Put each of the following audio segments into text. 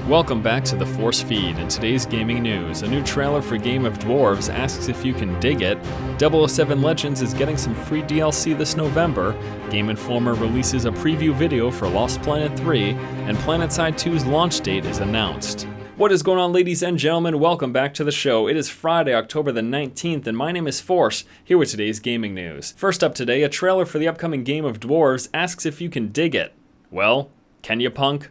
Welcome back to the Force Feed. In today's gaming news, a new trailer for Game of Dwarves asks if you can dig it, 007 Legends is getting some free DLC this November, Game Informer releases a preview video for Lost Planet 3, and Planetside 2's launch date is announced. What is going on, ladies and gentlemen? Welcome back to the show. It is Friday, October the 19th, and my name is Force, here with today's gaming news. First up today, a trailer for the upcoming Game of Dwarves asks if you can dig it. Well, can you, punk?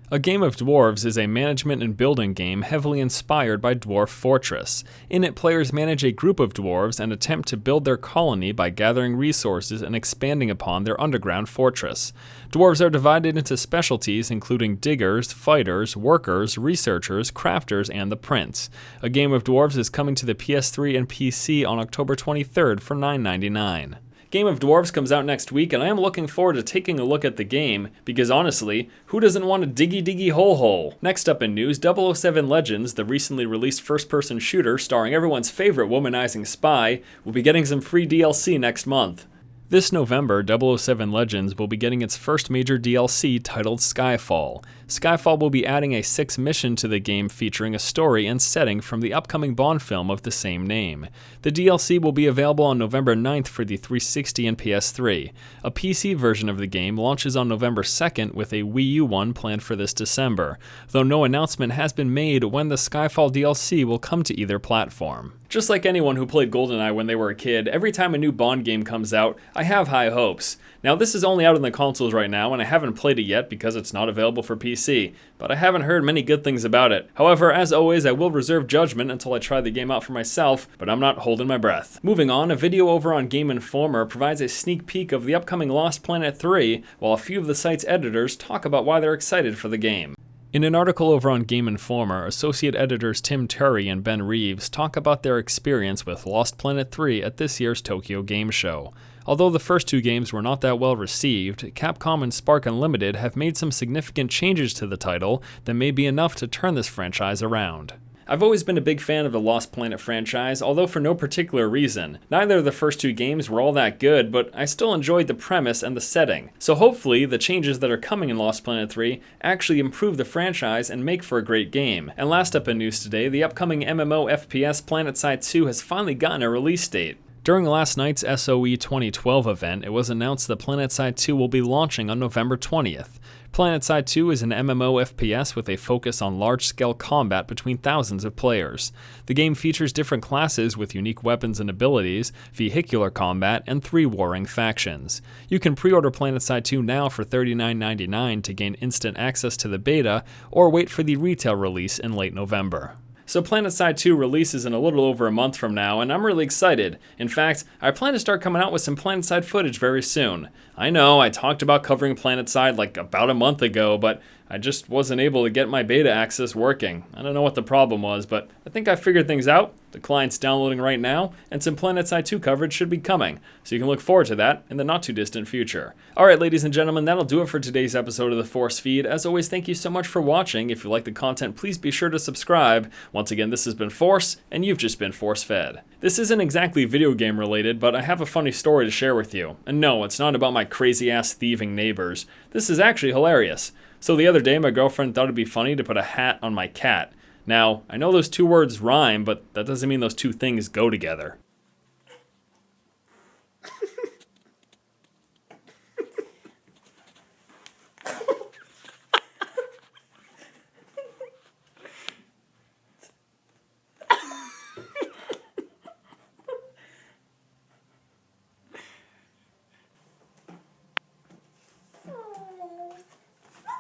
A Game of Dwarves is a management and building game heavily inspired by Dwarf Fortress. In it, players manage a group of dwarves and attempt to build their colony by gathering resources and expanding upon their underground fortress. Dwarves are divided into specialties including diggers, fighters, workers, researchers, crafters, and the prince. A Game of Dwarves is coming to the PS3 and PC on October 23rd for $9.99. Game of Dwarves comes out next week, and I am looking forward to taking a look at the game, because honestly, who doesn't want a diggy hole? Next up in news, 007 Legends, the recently released first-person shooter starring everyone's favorite womanizing spy, will be getting some free DLC next month. This November, 007 Legends will be getting its first major DLC titled Skyfall. Skyfall will be adding a 6th mission to the game featuring a story and setting from the upcoming Bond film of the same name. The DLC will be available on November 9th for the 360 and PS3. A PC version of the game launches on November 2nd with a Wii U one planned for this December, though no announcement has been made when the Skyfall DLC will come to either platform. Just like anyone who played GoldenEye when they were a kid, every time a new Bond game comes out, I have high hopes. Now, this is only out on the consoles right now, and I haven't played it yet because it's not available for PC, but I haven't heard many good things about it. However, as always, I will reserve judgment until I try the game out for myself, but I'm not holding my breath. Moving on, a video over on Game Informer provides a sneak peek of the upcoming Lost Planet 3, while a few of the site's editors talk about why they're excited for the game. In an article over on Game Informer, associate editors Tim Turry and Ben Reeves talk about their experience with Lost Planet 3 at this year's Tokyo Game Show. Although the first two games were not that well received, Capcom and Spark Unlimited have made some significant changes to the title that may be enough to turn this franchise around. I've always been a big fan of the Lost Planet franchise, although for no particular reason. Neither of the first two games were all that good, but I still enjoyed the premise and the setting. So hopefully, the changes that are coming in Lost Planet 3 actually improve the franchise and make for a great game. And last up in news today, the upcoming MMO FPS Planetside 2 has finally gotten a release date. During last night's SOE 2012 event, it was announced that Planetside 2 will be launching on November 20th. Planetside 2 is an MMO FPS with a focus on large-scale combat between thousands of players. The game features different classes with unique weapons and abilities, vehicular combat, and 3 warring factions. You can pre-order Planetside 2 now for $39.99 to gain instant access to the beta, or wait for the retail release in late November. So Planetside 2 releases in a little over a month from now, and I'm really excited. In fact, I plan to start coming out with some Planetside footage very soon. I know, I talked about covering Planetside like about a month ago, but I just wasn't able to get my beta access working. I don't know what the problem was, but I think I figured things out. The client's downloading right now, and some Planetside 2 coverage should be coming, so you can look forward to that in the not-too-distant future. Alright, ladies and gentlemen, that'll do it for today's episode of the Force Feed. As always, thank you so much for watching. If you like the content, please be sure to subscribe. Once again, this has been Force, and you've just been force-fed. This isn't exactly video game related, but I have a funny story to share with you. And no, it's not about my crazy-ass thieving neighbors. This is actually hilarious. So the other day, my girlfriend thought it'd be funny to put a hat on my cat. Now, I know those two words rhyme, but that doesn't mean those two things go together.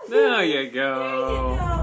There you go.